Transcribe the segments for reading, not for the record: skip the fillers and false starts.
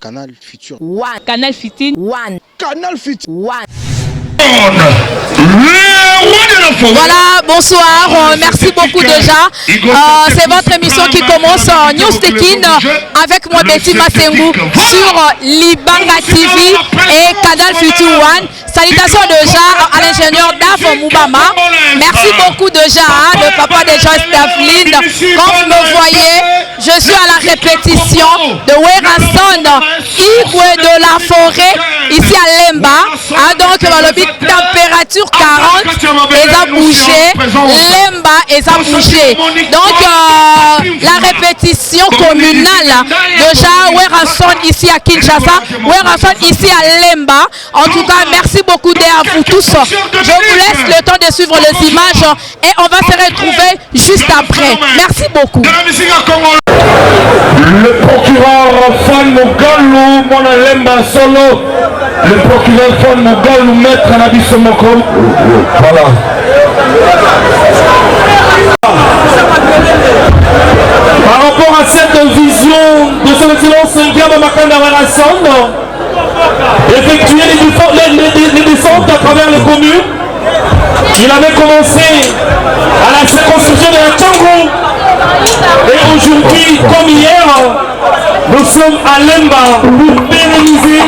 Canal Futur. One. Canal Futur. One. Canal Futur. One. Voilà, bonsoir, merci beaucoup déjà. C'est votre émission qui commence, News Tekin, avec moi Betty Massengou sur Libanga TV et Canal Futur One. Salutations déjà à l'ingénieur Dave Moubama. Merci beaucoup déjà, le papa de Joyce Davlin. Comme vous me voyez, je suis à la répétition de Werason, Igwe de la forêt, ici à Lemba. Donc, le température 40, et ça bougé, Lemba et ça bougé. Donc, la répétition communale, déjà, Werason ici à Kinshasa, Werason ici à Lemba. En tout cas, merci beaucoup à vous tous. Je vous laisse le temps de suivre les images et on va se retrouver juste après. Merci beaucoup. Le procureur Fan Mogalou, mon Lemba Solo, le procureur Fan Mogalou, maître Nabiso Moko. Voilà. Par rapport à cette vision de son excellence Ngaba Makanda Werason, effectuer les descentes à travers les communes. Il avait commencé à la circonscription de la Tchangou. Et aujourd'hui, comme hier, nous sommes à Lemba pour pérenniser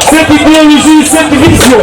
cette idéologie, cette vision.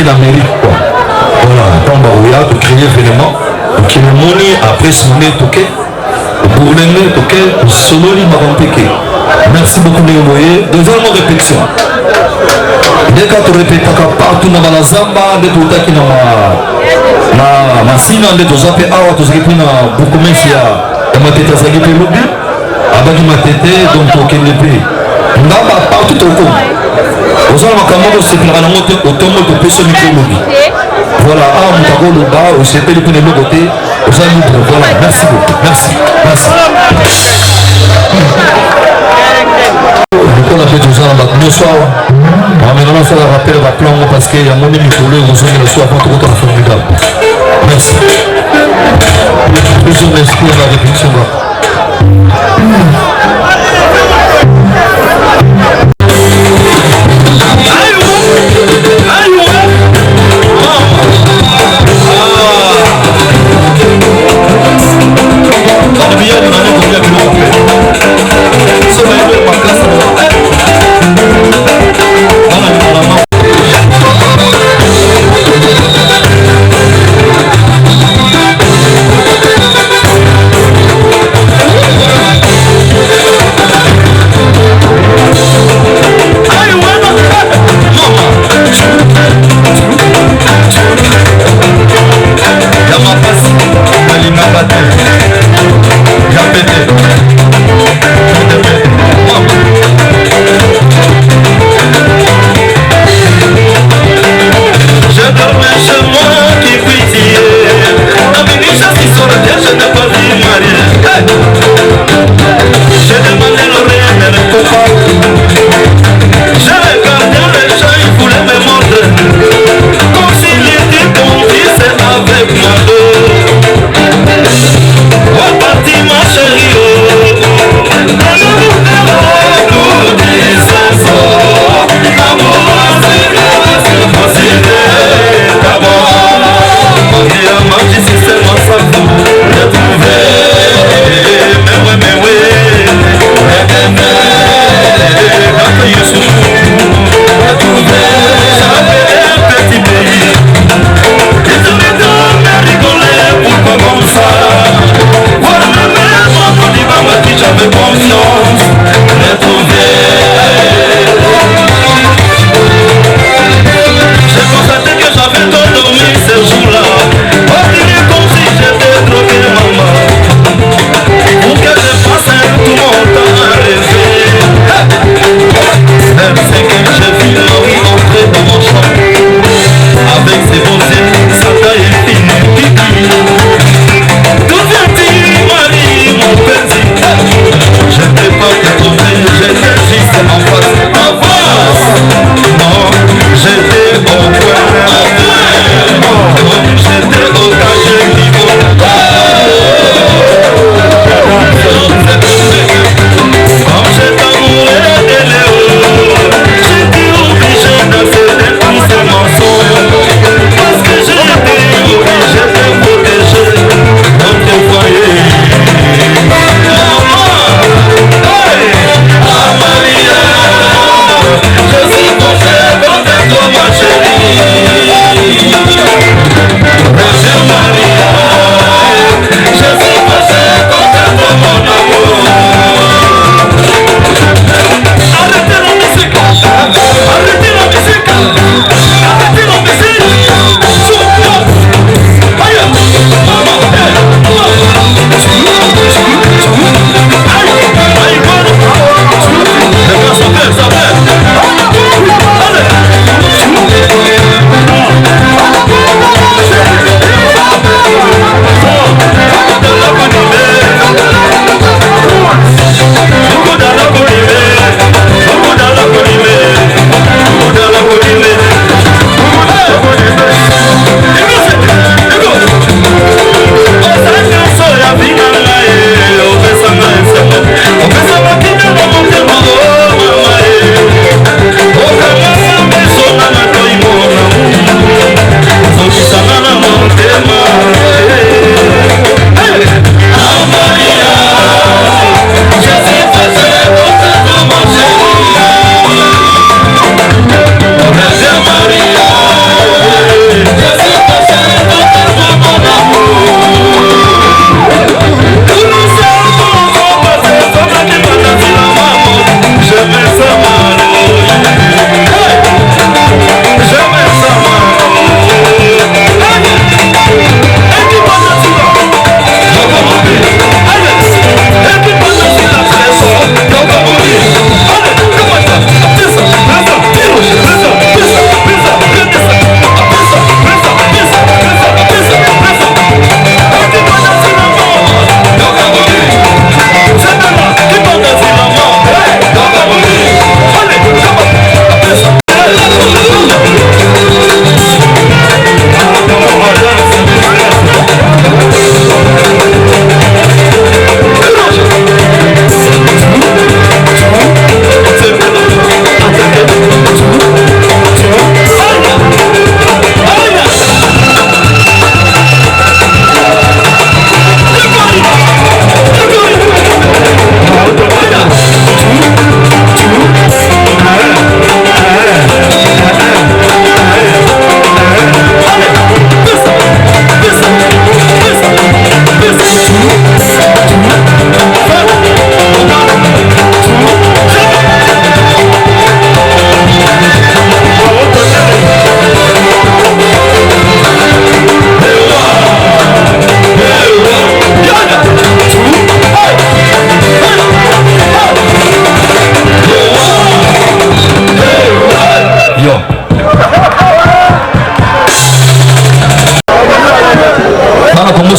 créer la mairie quoi. Voilà, donc on va créer événement, qui est monnaie après ce monnaie toqué, pour l'aimer toqué, solo li marompeke. Merci beaucoup les envoyés. Deuxièmement répétition. Dès que tu répètes partout dans la zamba, dès que tu as na masina, dès que tu as fait awa, tu as fait beaucoup de choses à ma tête, tu as fait lobby, abaki ma tête, donc tu as fait le pays. Ndamba partout au com. Aux hommes à Kamoro, c'est pour la montée au tombeau de personnes qui lobby. Voilà, ah, on t'a dit le bas, on s'est fait le côté, aux hommes libres. Voilà, merci beaucoup. Merci. Merci. On a fait tout ça dans le soir. Maintenant, ça va rappeler la plan parce qu'il y a mon ami pour le soir avant tout le formidable. Merci. Plus on explique la réflexion.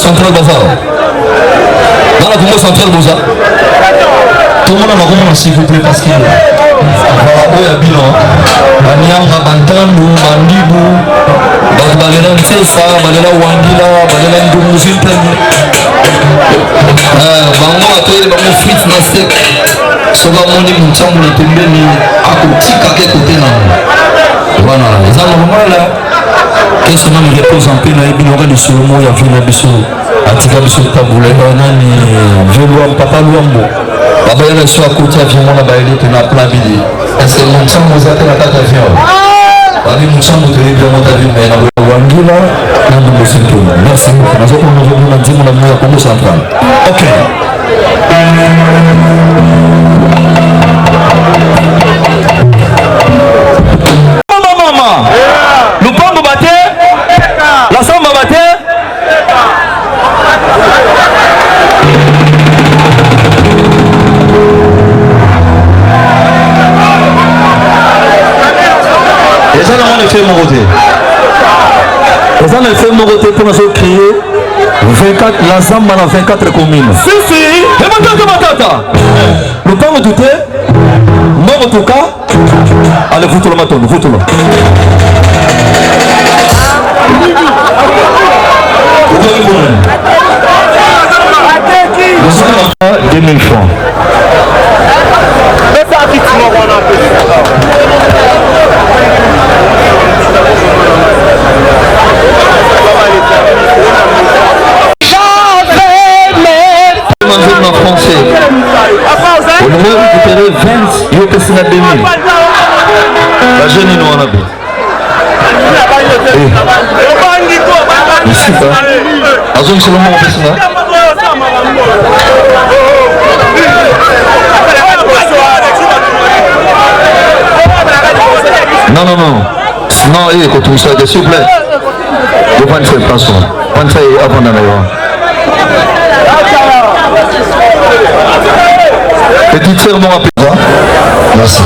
Central Bazar. Dans la Congo Central Boza. Tout le monde a vraiment s'il vous plaît parce qu'il voilà, où il y a bilan. Banyanga, Bantandu, Mandibu, Balela Ntesa, Balela Wangila, Balela Ndumuzipen. Bango atoye bango fit na steak. Soba moni mchambu na pembeni akutika ke côté na. Voilà, ça normal là. Qu'est-ce qu'on me repose en paix na ebinoka de sur le mot ya vina biso. Atika biso tabule nani velo papa luambo. Baba yana so akuti avion na baile tena plan bili. Est-ce que mon chambre vous a fait la carte avion? Bali mon chambre te libère mon avion mais na wangila na ndumuzipen. Merci beaucoup. Nazo ko no na ndimo na moya Congo Central. OK. Mama, Lupango bate, la samba bate. Et ça, on a fait mon côté. Et ça, on a fait mon côté pour nous créer 24, l'ensemble dans 24 communes. Si, si. Et matata. Lupango douté. Moro tuka. Allez, vous tout le matin, vous tout le 2000 francs. En français. Au numéro récupéré 20, il y a personne à 2000. La jeune est noire là-bas. Ici, ça. Azon, c'est le moment, on fait ça. Non, non, non. Non, écoute, tout ça, s'il vous plaît. Vous prenez cette façon. Prenez ça avant d'aller voir. Petit serment rapide. Merci.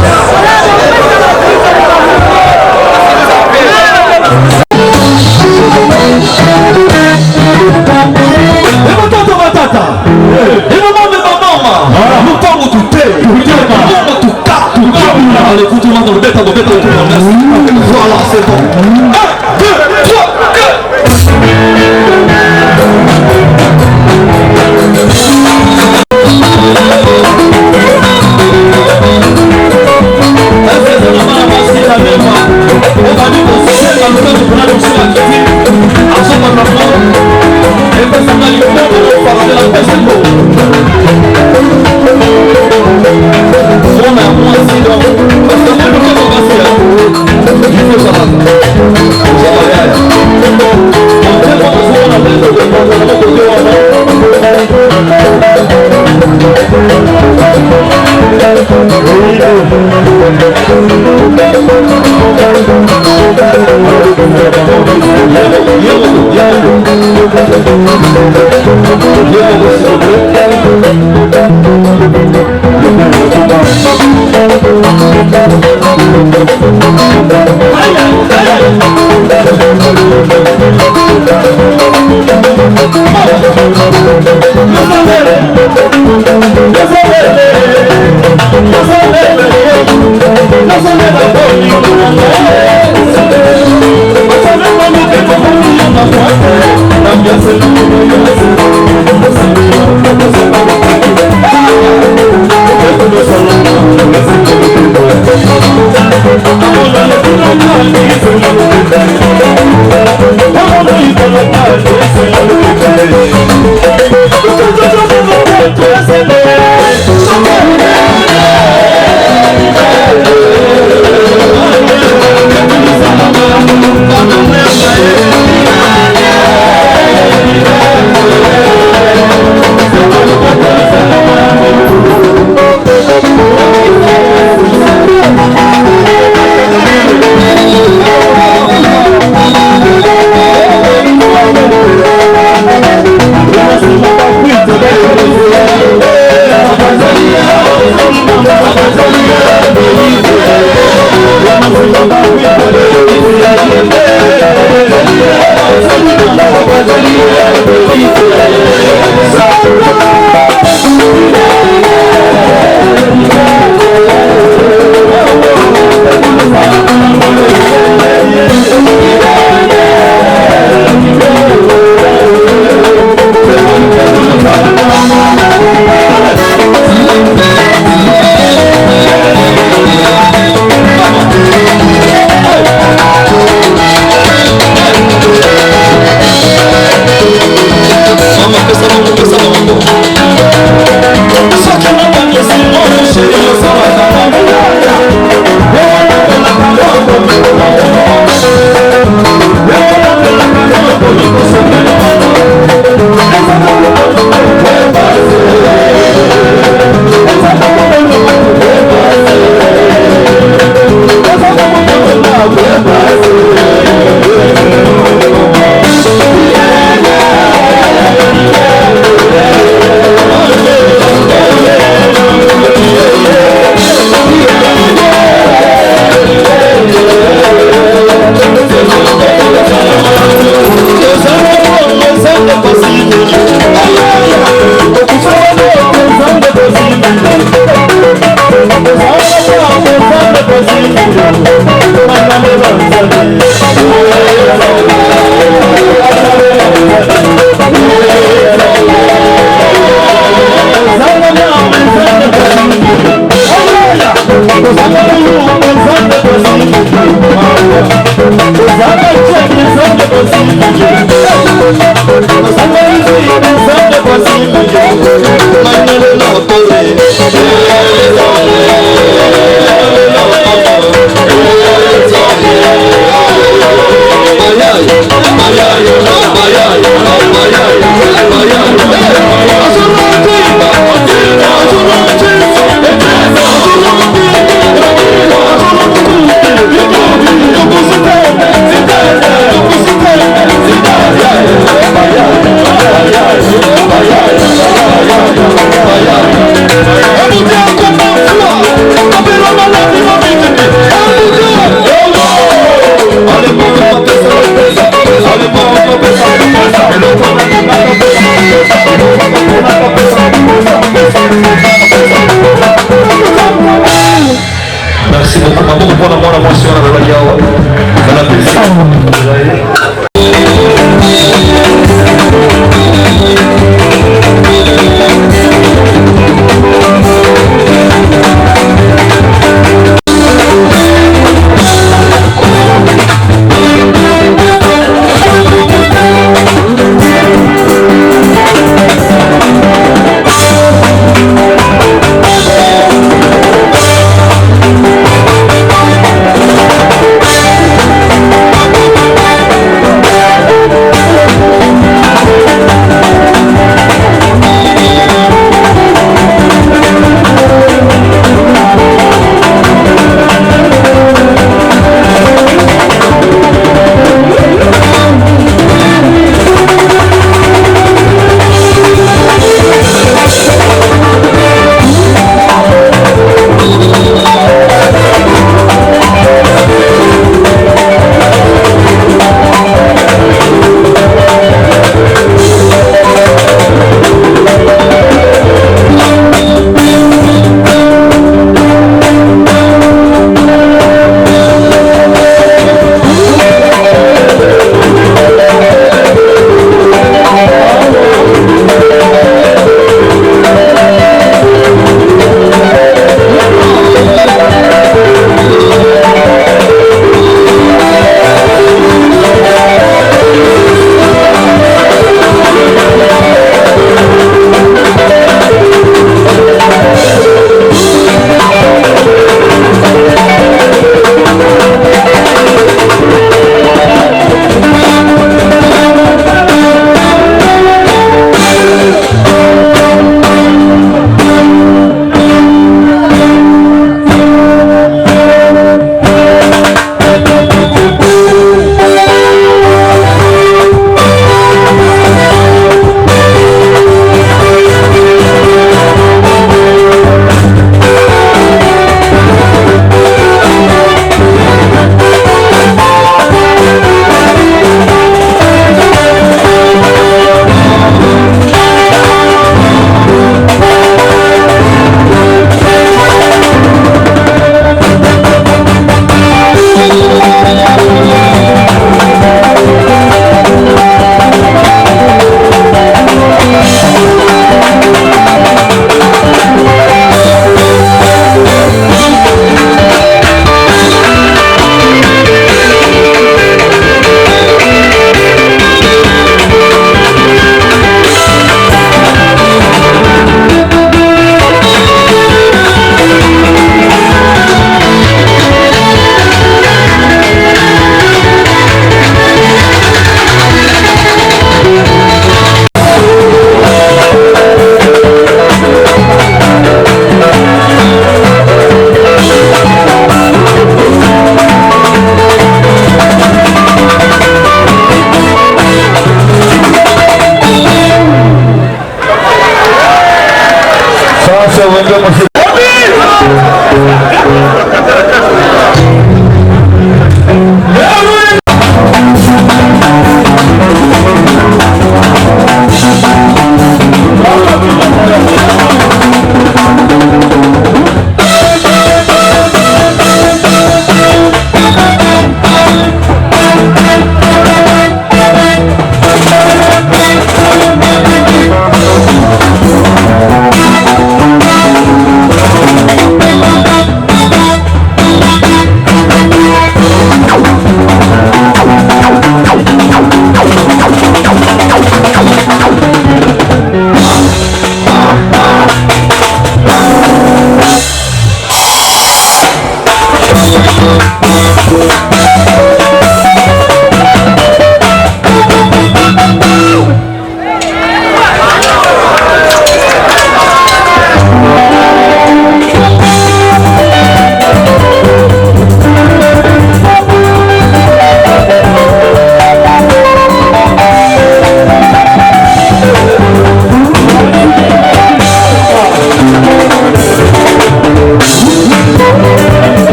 Voilà, c'est bon. 1, 2, 3, 2, Vamos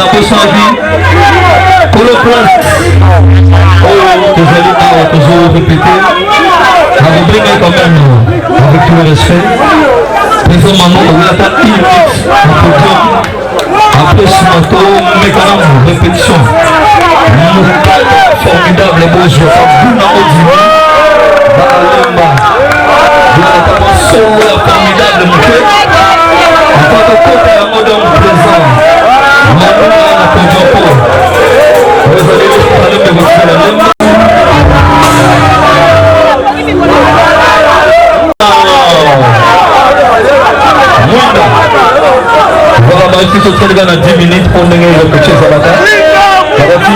na poso na vie Polo place tozali awa tozorépété nakobenga quand même avec tout le respect président maman oyata init na podium après simato mekana répétition mokala formidable bozwa abuna odimi baalemba yalata masolo ya formidable moke mpaka kota yango donc présent manuna na podium po ozali alembe kosala lemba mwanda voilà baiki tosalika na 10 minutes mpo ndenge repeche ezalaka bakati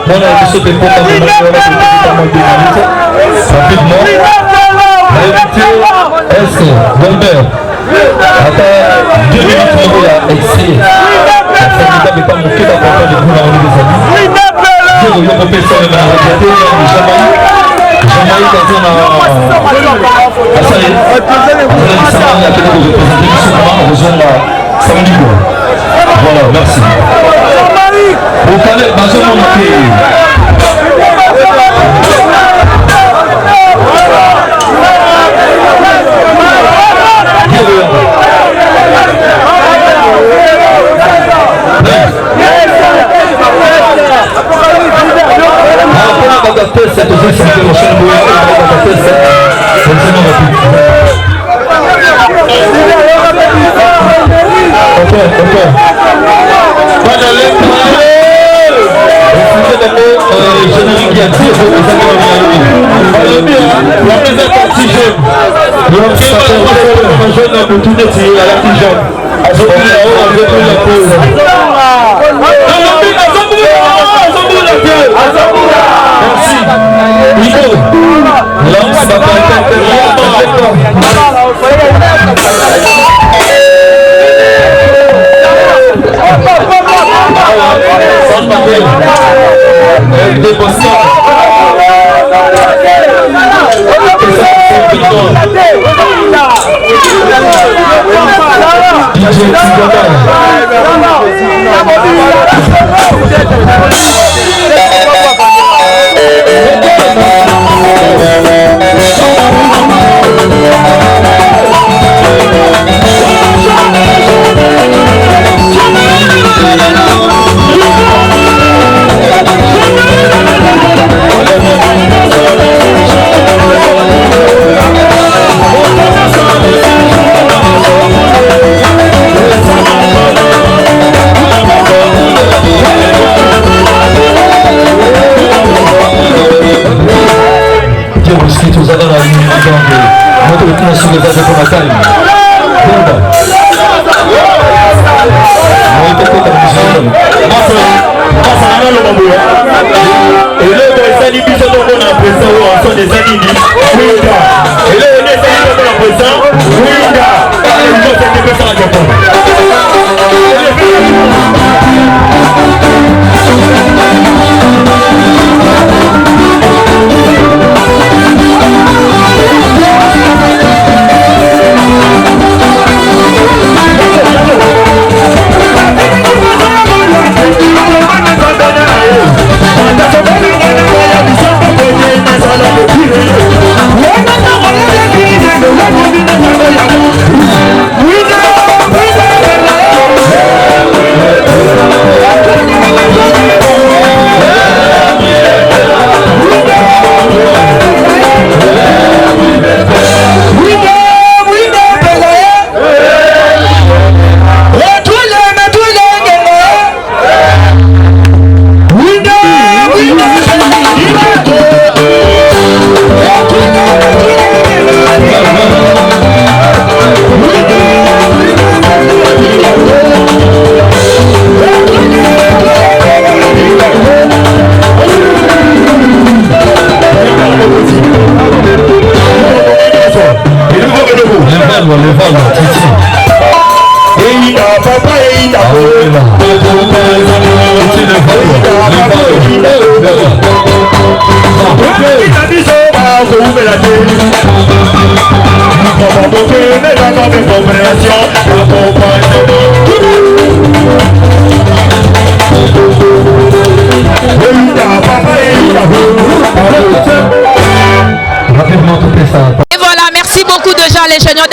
mwana ya biso te mpoka rapidement nayebi te est bomber ata 2 minutes moko ya extrait ya formidable epa moke bakonta de kuna oni bezali zero yo kopesa meme na radiate Jamaïque aza na asali azalisanga akende korepresente biso kama kozonga samedi boy voilà merci okale bazomona te c'est aussi si c'est mon cher Bouya c'est vraiment rapide ok voilà le générique qui a tiré la présentation jeune donc ça fait un jeune pour tout tiré à la petite jeune à ce moment-là on veut la pause merci Nico lance la compréhension,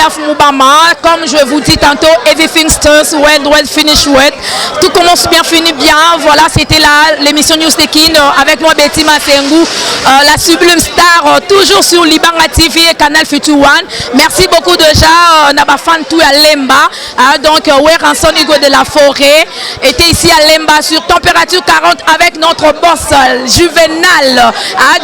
Daf Moubama. Comme je vous dis tantôt, everything starts well, finish well. Tout commence bien, finit bien. Voilà, c'était là l'émission News Tekin avec moi Betty Masengu, la sublime star, toujours sur Libanga TV et Canal Future One. Merci beaucoup déjà, Nabafan tout à Lemba. Donc, Ranson Hugo de la Forêt était ici à Lemba sur température 40 avec notre boss Juvenal.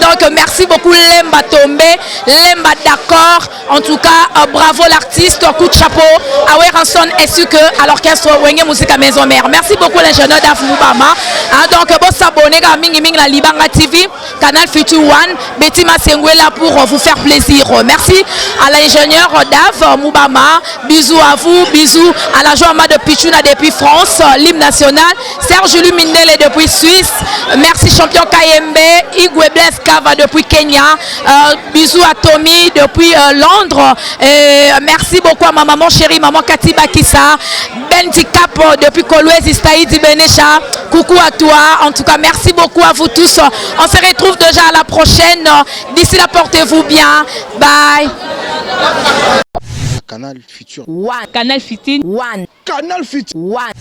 Donc, merci beaucoup Lemba Tombé, Lemba d'accord. En tout cas, bravo l'artiste, coup de chapeau. Awe Ranson est sûr que à l'orchestre Wenge Musica Maison Mère. Merci beaucoup l'ingénieur Daf Moubama. Donc, bon s'abonner à Mingi Ming la Libanga TV, Canal Future One. Betty Masengu est là pour vous faire plaisir. Merci à l'ingénieur Daf Moubama. Bisous à vous, bisous à la Joama de Pichuna depuis France, l'hymne national. Serge Lumindele depuis Suisse. Merci champion KMB. Igwe Blaise Kava depuis Kenya. Bisous à Tommy depuis Londres. Merci beaucoup à ma maman chérie, maman Cathy Bakissa. Benti Cap depuis Kolwezi Staïdi Benecha. Coucou à toi. En tout cas, merci beaucoup à vous tous. On se retrouve déjà à la prochaine. D'ici là, portez-vous bien. Bye. Canal Future One. Canal Future One. Canal Future One.